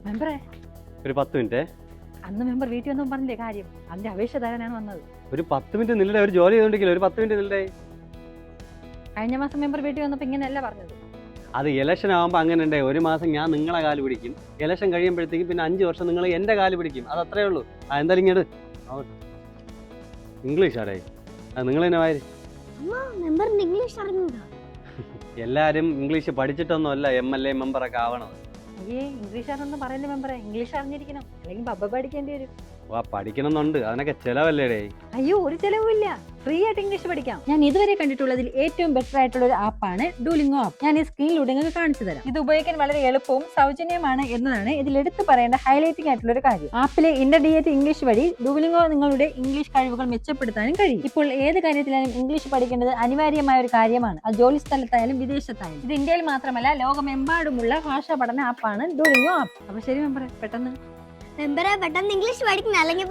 മെമ്പറെ ഒരു 10 മിനിറ്റ്. അന്ന് മെമ്പർ വീട്ടിൽ വന്നു പറഞ്ഞില്ലേ കാര്യം, അതിന്റെ അപേക്ഷ തരാനാണ് വന്നത്. ഒരു 10 മിനിറ്റ് നില്ലേ, ഒരു ജോലി ചെയ്തോണ്ടിരിക്കില്ല, ഒരു 10 മിനിറ്റ് നില്ലേ. കഴിഞ്ഞ മാസം മെമ്പർ വീട്ടിൽ വന്നപ്പോ ഇങ്ങനെയല്ല പറഞ്ഞത്. അത് ഇലക്ഷൻ ആകുമ്പോൾ അങ്ങനെ ഉണ്ടേ, ഒരു മാസം ഞാൻ നിങ്ങളെ കാല് പിടിക്കും, ഇലക്ഷൻ കഴിയുമ്പോഴത്തേക്കും പിന്നെ 5 വർഷം നിങ്ങൾ എൻ്റെ കാല് പിടിക്കും, അത് അത്രേ ഉള്ളൂ. എന്തായാലും ഇങ്ങോട്ട് ഇംഗ്ലീഷ് ആടേ, അത് നിങ്ങൾ തന്നെ വായി. എല്ലാവരും ഇംഗ്ലീഷ് പഠിച്ചിട്ടൊന്നുമല്ല MLA മെമ്പറൊക്കെ ആവണത്. അയ്യേ, ഇംഗ്ലീഷാണെന്ന് പറയുന്നത് മെമ്പറെ, ഇംഗ്ലീഷ് അറിഞ്ഞിരിക്കണം, അല്ലെങ്കിൽ ബബ്ബ പഠിക്കേണ്ടി വരും. പഠിക്കണം എന്നുണ്ട്, അതിനൊക്കെ ചിലവല്ലേടേ. അയ്യോ, ഒരു ചെലവുമില്ല, ഫ്രീ ആയിട്ട് ഇംഗ്ലീഷ് പഠിക്കാം. ഞാൻ ഇതുവരെ കണ്ടിട്ടുള്ളതിൽ ഏറ്റവും ബെറ്റർ ആയിട്ടുള്ള ഒരു ആപ്പാണ് ഡൂലിംഗോ ആപ്പ്. ഞാൻ ഈ സ്ക്രീനിലൂടെ നിങ്ങൾക്ക് കാണിച്ചു തരാം. ഇത് ഉപയോഗിക്കാൻ വളരെ എളുപ്പവും സൗജന്യമാണ് എന്നതാണ് ഇതിൽ എടുത്തു പറയേണ്ട ഹൈലൈറ്റിംഗ് ആയിട്ടുള്ള ഒരു കാര്യം. ആപ്പിലെ ഇന്റർമീഡിയറ്റ് ഇംഗ്ലീഷ് വഴി ഡൂലിംഗോ നിങ്ങളുടെ ഇംഗ്ലീഷ് കഴിവുകൾ മെച്ചപ്പെടുത്താനും കഴിയും. ഇപ്പോൾ ഏത് കാര്യത്തിലായാലും ഇംഗ്ലീഷ് പഠിക്കേണ്ടത് അനിവാര്യമായ ഒരു കാര്യമാണ്. അത് ജോലി സ്ഥലത്തായാലും വിദേശത്തായാലും. ഇത് ഇന്ത്യയിൽ മാത്രമല്ല, ലോകമെമ്പാടുമുള്ള ഭാഷാ പഠന ആപ്പാണ് ഡൂലിംഗോ ആപ്പ്. അപ്പൊ ശരി മെമ്പറെ, പെട്ടെന്ന് മെമ്പറെ പെട്ടെന്ന് ഇംഗ്ലീഷ് പഠിക്കണം, അല്ലെങ്കിൽ